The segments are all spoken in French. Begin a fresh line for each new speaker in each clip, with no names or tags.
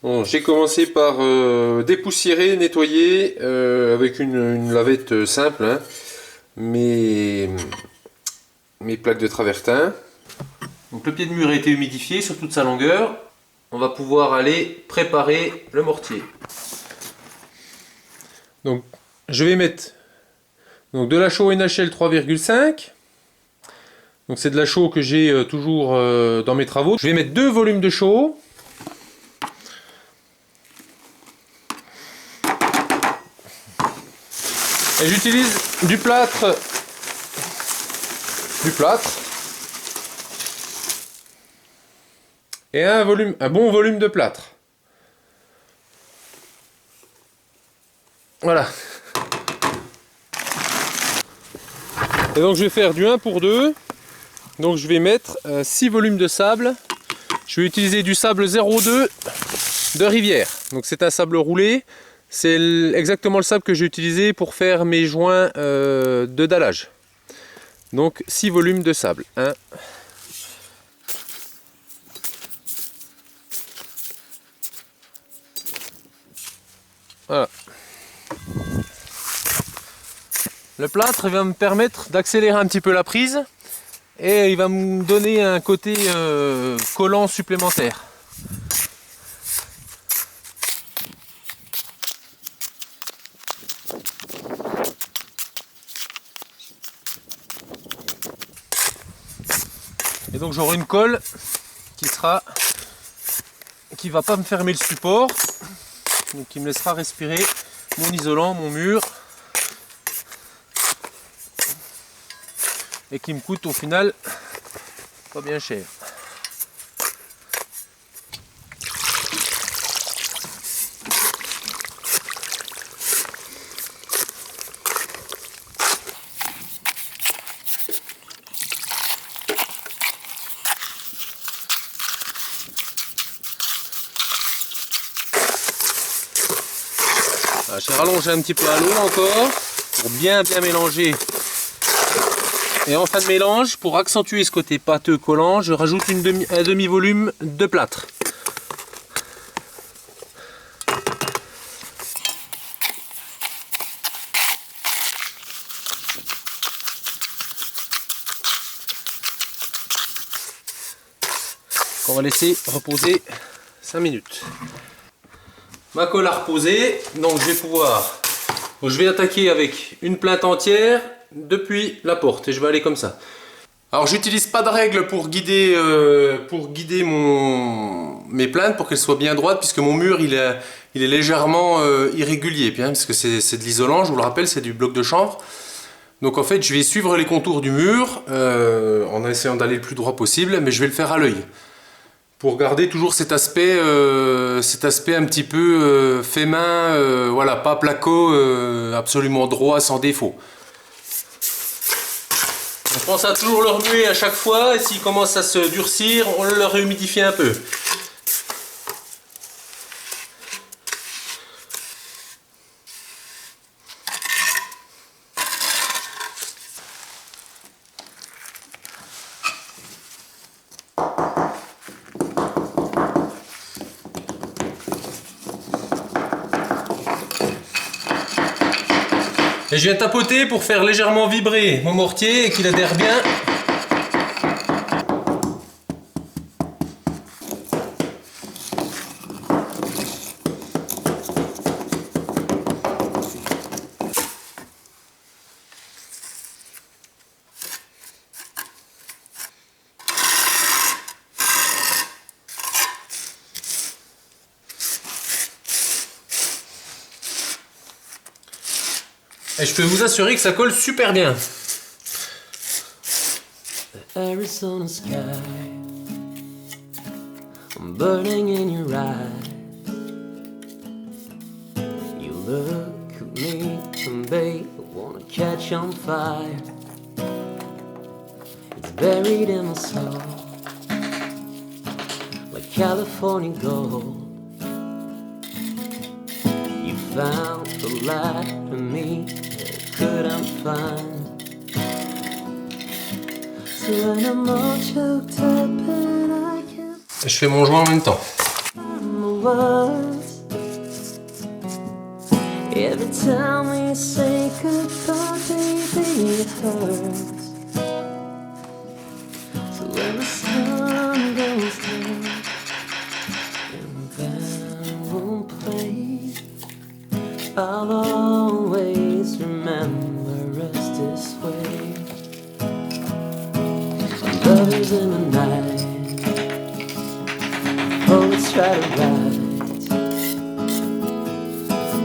Bon, j'ai commencé par dépoussiérer, nettoyer avec une lavette simple, hein, mes, mes plaques de travertin. Donc le pied de mur a été humidifié sur toute sa longueur. On va pouvoir aller préparer le mortier. Donc je vais mettre donc, de la chaux NHL 3,5. Donc c'est de la chaux que j'ai toujours dans mes travaux. Je vais mettre 2 volumes de chaux. Et j'utilise du plâtre. Et un bon volume de plâtre. Voilà. Et donc je vais faire du 1 pour 2. Donc je vais mettre 6 volumes de sable. Je vais utiliser du sable 0,2 de rivière. Donc c'est un sable roulé. C'est exactement le sable que j'ai utilisé pour faire mes joints de dallage. Donc 6 volumes de sable. 1. Voilà. Le plâtre va me permettre d'accélérer un petit peu la prise et il va me donner un côté collant supplémentaire. Et donc j'aurai une colle qui va pas me fermer le support, donc qui me laissera respirer mon isolant, mon mur, et qui me coûte au final pas bien cher. Je vais rallonger un petit peu à l'eau encore pour bien mélanger. Et en fin de mélange, pour accentuer ce côté pâteux collant, je rajoute un demi-volume de plâtre. On va laisser reposer 5 minutes. Ma colle a reposé, donc je vais attaquer avec une plainte entière depuis la porte et je vais aller comme ça. Alors j'utilise pas de règle pour guider mes plaintes pour qu'elles soient bien droites, puisque mon mur il est légèrement irrégulier, bien, parce que c'est de l'isolant, je vous le rappelle, c'est du bloc de chanvre. Donc en fait je vais suivre les contours du mur en essayant d'aller le plus droit possible, mais je vais le faire à l'œil, pour garder toujours cet aspect un petit peu fait main, voilà, pas placo, absolument droit, sans défaut. On pense à toujours le remuer à chaque fois, et s'il commence à se durcir, on le réhumidifie un peu. Et je viens tapoter pour faire légèrement vibrer mon mortier et qu'il adhère bien. Et je peux vous assurer que ça colle super bien. Arizona sky, I'm burning in your eyes. You look at me and babe, I wanna catch on fire. It's buried in my soul, like California gold. You found the light in me that I couldn't find. So when I'm all choked up and I can't. Je fais mon joint en même temps.
words. Every time we say goodbye, baby, it hurts. So when the sun goes down and the band won't play, I'll always remember us this way. Love is in the night. Oh, let's try to ride.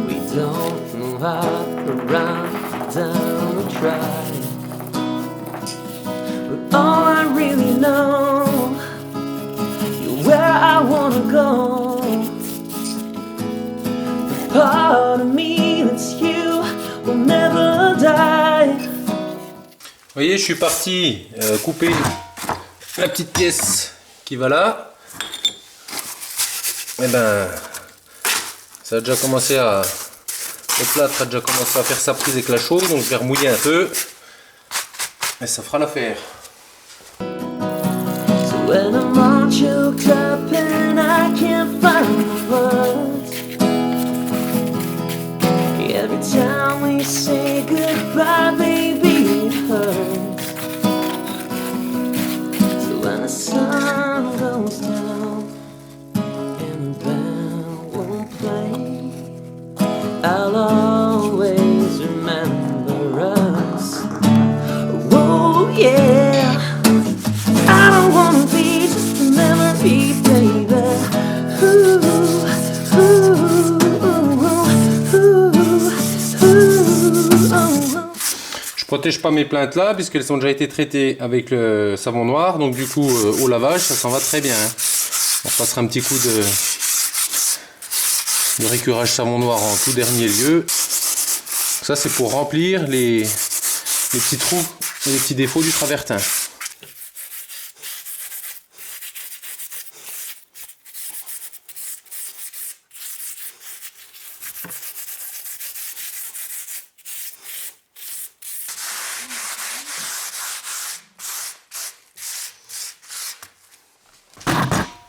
We don't know how to run down the track, but all I really know, you're where I wanna go. The part of me that's you will never die.
Vous voyez, je suis parti couper la petite pièce qui va là. Et ben, ça a déjà commencé à... Le plâtre a déjà commencé à faire sa prise avec la chaux, donc je vais remouiller un peu. Et ça fera l'affaire.
So when I'm all choked up and I can't find the words, every time we say goodbye, baby, it hurts. So when the sun goes down and the band won't play, I'll always remember us. Oh yeah, I don't wanna be just a memory, baby. Ooh, ooh, ooh, ooh, ooh.
Je protège pas mes plaintes là puisqu'elles ont déjà été traitées avec le savon noir, donc du coup au lavage ça s'en va très bien. Hein. On passera un petit coup de récurage savon noir en tout dernier lieu. Ça c'est pour remplir les petits trous et les petits défauts du travertin.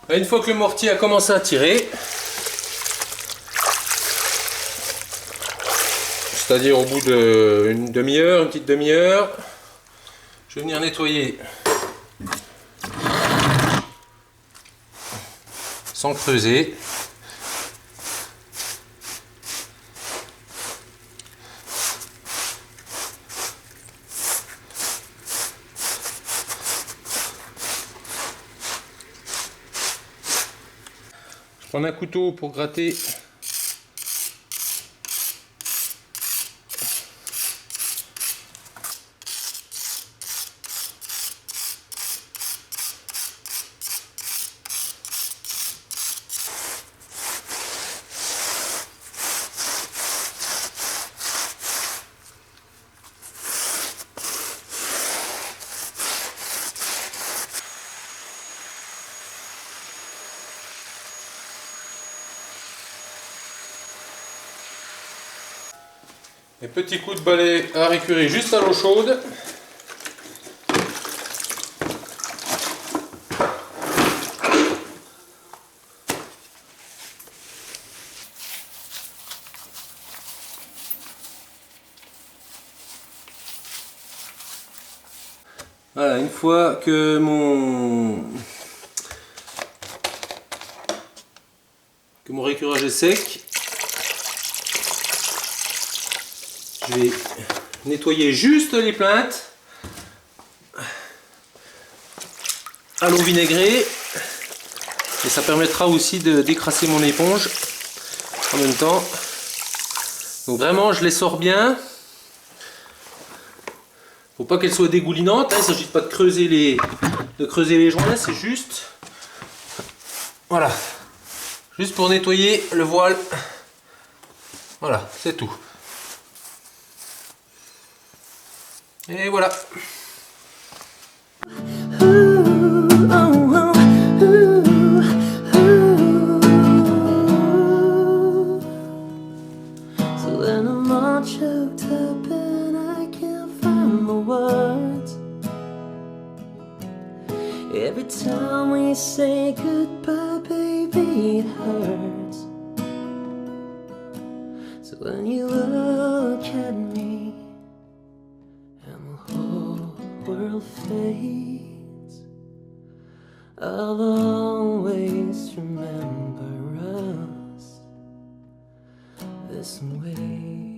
Une fois que le mortier a commencé à tirer, c'est-à-dire au bout d'une demi-heure, une petite demi-heure, je vais venir nettoyer sans creuser. Je prends un couteau pour gratter les petits coups de balai à récurer juste à l'eau chaude. Voilà, une fois que mon récurage est sec, je vais nettoyer juste les plaintes à l'eau vinaigrée et ça permettra aussi de décrasser mon éponge en même temps. Donc vraiment je les sors bien. Faut pas qu'elles soient dégoulinantes, hein. Il ne s'agit pas de creuser les joints, c'est juste voilà, juste pour nettoyer le voile. Voilà, c'est tout. Et voilà.
Every time we say goodbye, baby, it hurts. When you look at me and the whole world fades, I'll always remember us this way.